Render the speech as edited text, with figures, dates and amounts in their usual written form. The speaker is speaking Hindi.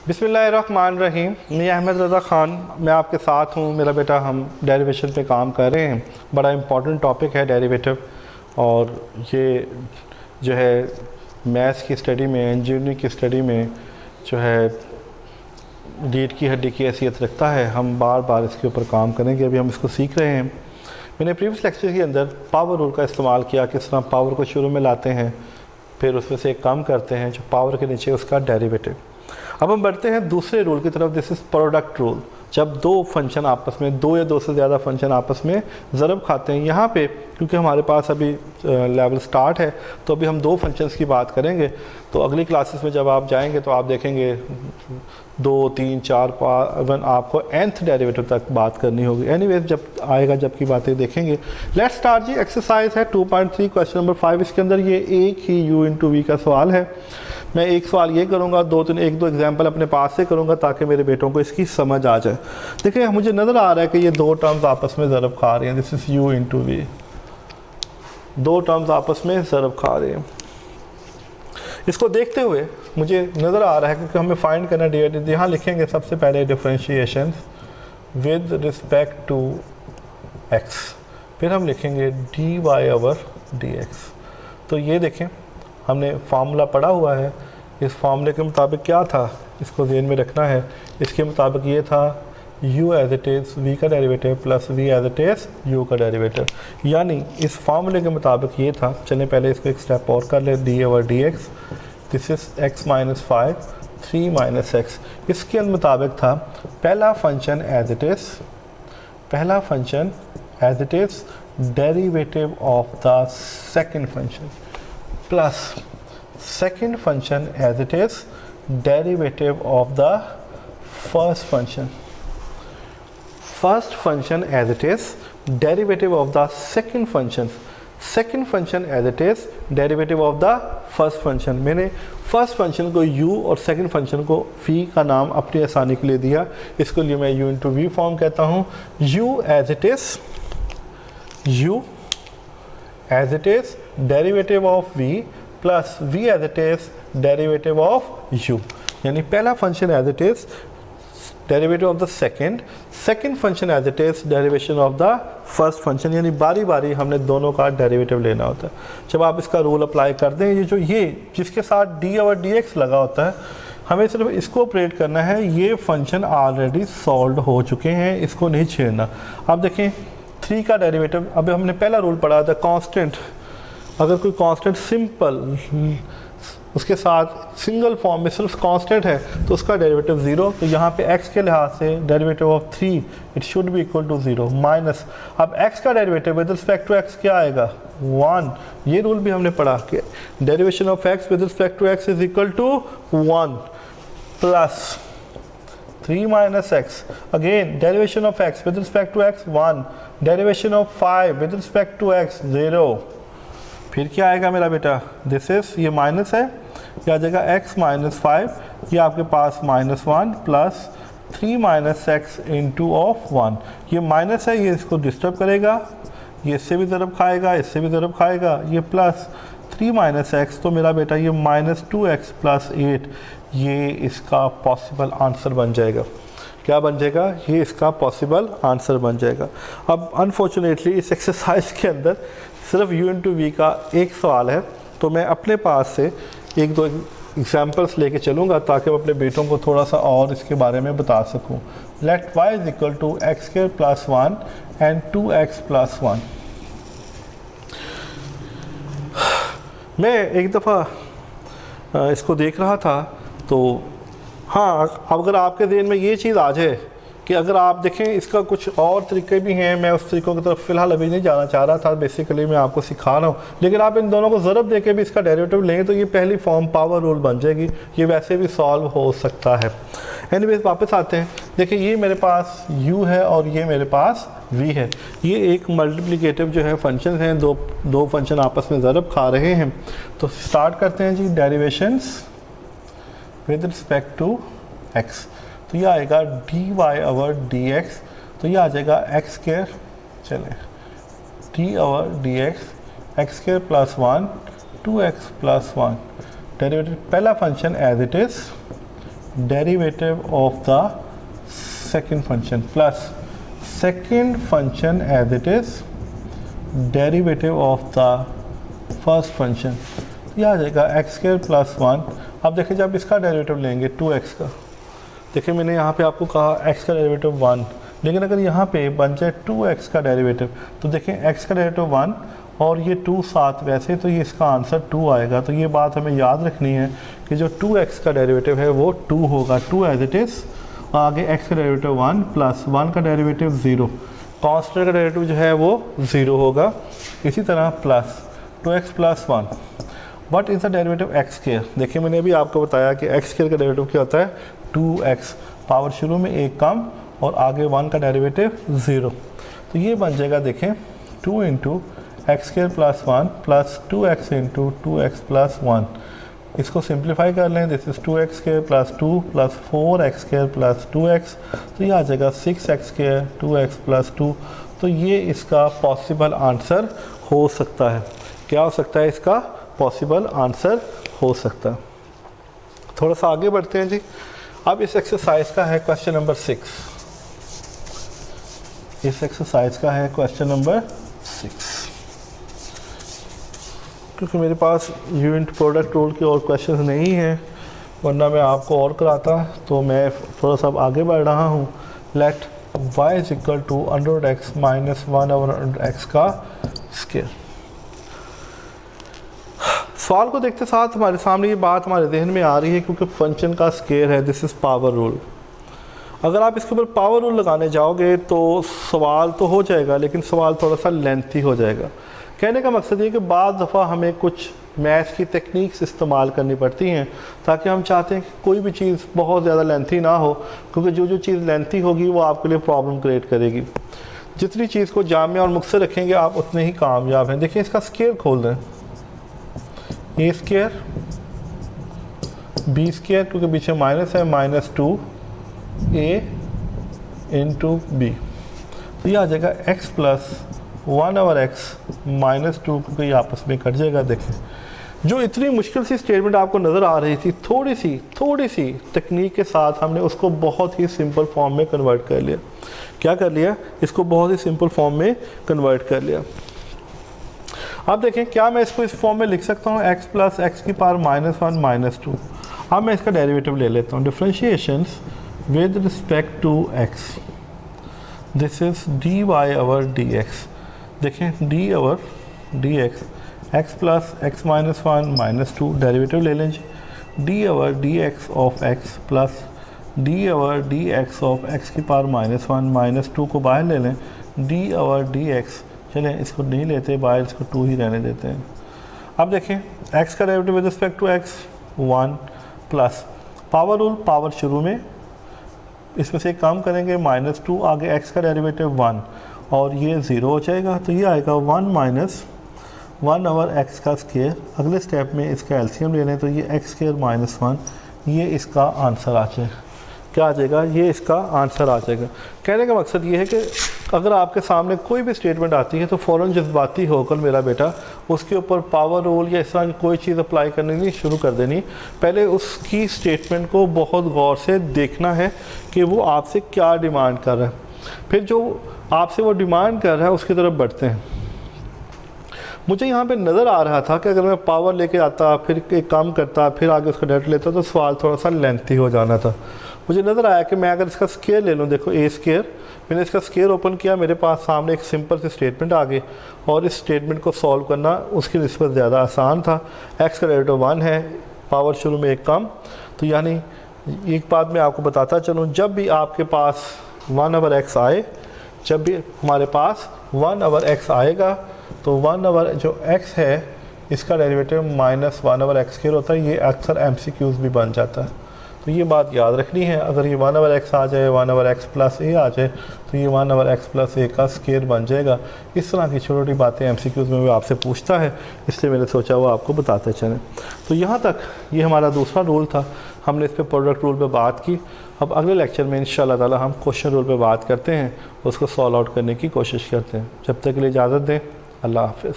बिस्मिल्लाहिर्रहमानिर्रहीम। मैं अहमद रज़ा ख़ान, मैं आपके साथ हूँ। मेरा बेटा हम डेरिवेशन पे काम कर रहे हैं। बड़ा इम्पॉर्टेंट टॉपिक है डेरिवेटिव, और ये जो है मैथ्स की स्टडी में, इंजीनियरिंग की स्टडी में जो है रीढ़ की हड्डी की हैसियत रखता है। हम बार बार इसके ऊपर काम करेंगे। अभी हम इसको सीख रहे हैं। मैंने प्रीवियस लेक्चर के अंदर पावर रूल का इस्तेमाल किया, किस तरह पावर को शुरू में लाते हैं, फिर उसमें से एक कम करते हैं जो पावर के नीचे उसका डेरिवेटिव। अब हम बढ़ते हैं दूसरे रूल की तरफ। This is product rule. जब दो फंक्शन आपस में, दो या दो से ज़्यादा फंक्शन आपस में ज़रब खाते हैं। यहाँ पे क्योंकि हमारे पास अभी लेवल स्टार्ट है, तो अभी हम दो फंक्शंस की बात करेंगे। तो अगली क्लासेस में जब आप जाएंगे तो आप देखेंगे 2, 3, 4, 5 इवन आपको nth डेरिवेटिव तक बात करनी होगी। एनीवेज जब आएगा, जब की बातें देखेंगे। Let's start ji. एक्सरसाइज है 2.3 क्वेश्चन नंबर 5। इसके अंदर ये एक ही u इंटू वी का सवाल है। मैं एक सवाल ये करूँगा, एक दो एग्जाम्पल अपने पास से करूँगा ताकि मेरे बेटों को इसकी समझ आ जाए। देखिए मुझे नज़र आ रहा है कि ये दो टर्म्स आपस में ज़रब खा रही हैं। This is u into v. दो टर्म्स आपस में ज़रब खा रहे हैं। इसको देखते हुए मुझे नज़र आ रहा है क्योंकि हमें फाइंड करना डेरिवेटिव। यहाँ लिखेंगे सबसे पहले differentiation with respect to x, फिर हम लिखेंगे dy ओवर dx। तो ये देखें, हमने फार्मूला पढ़ा हुआ है। इस फार्मूले के मुताबिक क्या था, इसको ज़हन में रखना है। इसके मुताबिक ये था u as it is v का derivative plus v as it is u का डेरिवेटिव। यानी इस फार्मूले के मुताबिक ये था। चलें पहले इसको एक स्टेप और कर ले। D over d x, this is x minus 5, 3 minus x. इसके मुताबिक था पहला फंक्शन एज इट इज़, पहला function as it is derivative of the second function plus second function as it is derivative of the first function, first function as it is derivative of the second function, second function as it is derivative of the first function। मैंने first function को u और second function को v का नाम अपनी आसानी के लिए दिया। इसके लिए मैं u into v फॉर्म कहता हूँ। u as it is, u as it is derivative of v plus v as it is derivative of u। यानी पहला function as it is derivative of the second, second function as it is derivation of the first function. यानी बारी बारी हमने दोनों का डेरिवेटिव लेना होता है। जब आप इसका रूल अप्लाई कर दें, ये जो ये जिसके साथ d ओवर dx लगा होता है, हमें सिर्फ इसको ऑपरेट करना है। ये फंक्शन ऑलरेडी सॉल्व हो चुके हैं, इसको नहीं छेड़ना। आप देखें 3 का डेरिवेटिव, अभी हमने पहला रूल पढ़ा था कांस्टेंट। अगर कोई कांस्टेंट सिंपल उसके साथ सिंगल फॉर्म में सिर्फ कांस्टेंट है तो उसका डेरिवेटिव 0। तो यहाँ पे x के लिहाज से derivative of 3 it should be equal to 0 minus, अब x का derivative with respect to x क्या आएगा 1। ये रूल भी हमने पढ़ा कि derivation of x with respect to x is equal to 1 plus 3 minus x। Again derivation of x with respect to x 1, derivation of 5 with respect to x 0। फिर क्या आएगा मेरा बेटा, दिस इज, ये माइनस है, क्या आ जाएगा x माइनस 5, ये आपके पास minus 1 plus 3 minus x into of 1। ये माइनस है, ये इसको डिस्टर्ब करेगा, ये इससे भी ज़रब खाएगा, इससे भी ज़रब खाएगा। ये प्लस 3 माइनस एक्स, तो मेरा बेटा ये माइनस 2x प्लस 8, ये इसका पॉसिबल आंसर बन जाएगा। क्या बन जाएगा, ये इसका पॉसिबल आंसर बन जाएगा। अब अनफॉर्चुनेटली इस एक्सरसाइज के अंदर सिर्फ u इंटू वी का एक सवाल है, तो मैं अपने पास से एक दो एग्जांपल्स लेके चलूँगा ताकि मैं अपने बेटों को थोड़ा सा और इसके बारे में बता सकूँ। Let y is equal to X square plus 1 and 2x plus 1। मैं एक दफ़ा इसको देख रहा था, तो हाँ, अगर आपके ज़हन में ये चीज़ आ जाए कि अगर आप देखें इसका कुछ और तरीके भी हैं, मैं उस तरीक़ों की तरफ फ़िलहाल अभी नहीं जाना चाह रहा था। बेसिकली मैं आपको सिखा रहा हूँ, लेकिन आप इन दोनों को ज़रब दे के भी इसका डेरिवेटिव लेंगे तो ये पहली फॉर्म पावर रूल बन जाएगी। ये वैसे भी सॉल्व हो सकता है। एनीवेज वापस आते हैं। देखिए ये मेरे पास u है और ये मेरे पास v है। ये एक मल्टीप्लिकेटिव जो है फंक्शन हैं, दो फंक्शन आपस में ज़रब खा रहे हैं। तो स्टार्ट करते हैं जी derivations with respect to x। तो ये आएगा dy ओवर dx, तो ये आ जाएगा x स्क्वायर, चलें d over dx x square plus 1 2x plus 1। Derivative पहला function as it is derivative of the second function plus second function as it is derivative of the first function. यह आ जाएगा एक्स स्क्वायर प्लस 1। अब देखिए जब इसका डेरिवेटिव लेंगे 2x का, देखिए मैंने यहाँ पे आपको कहा x का डेरिवेटिव 1, लेकिन अगर यहाँ पे बन जाए 2x का डेरिवेटिव तो देखें x का डेरिवेटिव 1 और ये 2 साथ, वैसे तो ये इसका आंसर 2 आएगा। तो ये बात हमें याद रखनी है कि जो 2x का डेरिवेटिव है वो 2 होगा, 2 एज इट इज़। आगे x का डेरिवेटिव 1 प्लस 1 का डेरिवेटिव 0, कॉन्स्टेंट का डेरिवेटिव जो है वो 0 होगा। इसी तरह plus 2x plus 1, what is the derivative x square. देखिए मैंने अभी आपको बताया कि एक्स स्क्वायर का डेरिवेटिव क्या होता है 2x, पावर शुरू में एक कम और आगे 1 का डेरिवेटिव 0। तो ये बन जाएगा देखें 2 into x square plus 1 plus 2x into 2x plus 1। इसको सिंप्लीफाई कर लें, this is 2x square plus 2 plus 4x square plus 2x। तो ये आ जाएगा 6x स्क्वायर 2x प्लस 2। तो ये इसका पॉसिबल आंसर हो सकता है। क्या हो सकता है इसका पॉसिबल आंसर हो सकता है। थोड़ा सा आगे बढ़ते हैं जी। अब इस एक्सरसाइज का है क्वेश्चन नंबर 6। इस एक्सरसाइज का है क्वेश्चन नंबर 6। क्योंकि मेरे पास यूनिट प्रोडक्ट रूल के और क्वेश्चंस नहीं हैं, वरना मैं आपको और कराता, तो मैं थोड़ा सा आगे बढ़ रहा हूँ। Let y is equal to √x minus 1/x का स्क्वायर। सवाल को देखते साथ हमारे सामने ये बात हमारे जहन में आ रही है, क्योंकि फंक्शन का स्क्वायर है, दिस इज़ पावर रूल। अगर आप इसके ऊपर पावर रूल लगाने जाओगे तो सवाल तो हो जाएगा, लेकिन सवाल थोड़ा सा लेंथी हो जाएगा। कहने का मकसद ये कि बाद दफ़ा हमें कुछ मैथ्स की टेक्निक्स इस्तेमाल करनी पड़ती हैं, ताकि हम चाहते हैं कि कोई भी चीज़ बहुत ज़्यादा लेंथी ना हो, क्योंकि जो चीज़ लेंथी होगी वो आपके लिए प्रॉब्लम क्रिएट करेगी। जितनी चीज़ को जामिया और मुख्तसर रखेंगे आप उतने ही कामयाब हैं। देखिए इसका स्क्वायर खोल दें, ए स्क्वायर बी स्क्वायर, क्योंकि पीछे माइनस है, माइनस 2a इंटू बी। तो ये आ जाएगा x प्लस 1/x माइनस 2, क्योंकि ये आपस में कट जाएगा। देखें जो इतनी मुश्किल सी स्टेटमेंट आपको नज़र आ रही थी, थोड़ी सी टेक्निक के साथ हमने उसको बहुत ही सिंपल फॉर्म में कन्वर्ट कर लिया। क्या कर लिया? इसको बहुत ही सिंपल फॉर्म में कन्वर्ट कर लिया। अब देखें क्या मैं इसको इस फॉर्म में लिख सकता हूँ, x प्लस एक्स की पावर -1 माइनस 2। अब मैं इसका डेरिवेटिव ले लेता हूँ, differentiations with respect to x, this is dy/dx। देखें d/dx, x plus x minus 1 minus 2, derivative ले लें जी, d/dx of x plus d/dx of x की पावर -1 माइनस 2 को बाहर ले लें, d/dx, चलें इसको नहीं लेते बाहर, इसको 2 ही रहने देते हैं। अब देखें x का derivative with respect to x 1 plus power rule, power शुरू में इसमें से कम करेंगे -2, आगे x का डेरिवेटिव 1 और ये 0 हो जाएगा। तो ये आएगा 1 माइनस 1/x का स्क्वायर। अगले स्टेप में इसका एलसीएम ले लें, तो ये x स्क्वायर माइनस 1, ये इसका आंसर आ जाएगा। क्या आ जाएगा? ये इसका आंसर आ जाएगा। कहने का मकसद ये है कि अगर आपके सामने कोई भी स्टेटमेंट आती है तो फ़ौरन जज्बाती होकर मेरा बेटा उसके ऊपर पावर रूल या इस तरह की कोई चीज़ अप्लाई करनी नहीं शुरू कर देनी। पहले उसकी स्टेटमेंट को बहुत गौर से देखना है कि वो आपसे क्या डिमांड कर रहा है, फिर जो आपसे वो डिमांड कर रहा है उसकी तरफ बढ़ते हैं। मुझे यहाँ पे नज़र आ रहा था कि अगर मैं पावर लेके आता, फिर एक काम करता, फिर आगे उसका डेट लेता, तो सवाल थोड़ा सा लेंथी हो जाना था। मुझे नज़र आया कि मैं अगर इसका स्क्वायर ले लूँ, देखो ए स्क्वायर, मैंने इसका स्क्वायर ओपन किया, मेरे पास सामने एक सिंपल सी स्टेटमेंट आ गई और इस स्टेटमेंट को सॉल्व करना उसकी निस्बत ज़्यादा आसान था। एक्स का डेरिवेटिव 1 है, पावर शुरू में एक कम। तो यानी एक बात मैं आपको बताता चलूँ, जब भी आपके पास 1/x आए, जब भी हमारे पास 1/x आएगा तो 1/ जो x है इसका डेरिवेटिव -1/x स्क्वायर होता है। ये अक्सर MCQs भी बन जाता है, तो ये बात याद रखनी है। अगर ये 1/x आ जाए, 1/x प्लस a आ जाए, तो ये 1/x प्लस a का स्क्वायर बन जाएगा। इस तरह की छोटी छोटी बातें MCQs में भी आपसे पूछता है, इसलिए मैंने सोचा वो आपको बताते चलें। तो यहाँ तक ये हमारा दूसरा रूल था, हमने इस पर प्रोडक्ट रूल पे बात की। अब अगले लेक्चर में इंशाअल्लाह ताला हम क्वेश्चन रूल पे बात करते हैं, उसको सॉल्व आउट करने की कोशिश करते हैं। जब तक के लिए इजाज़त दें, अल्लाह हाफ़िज़।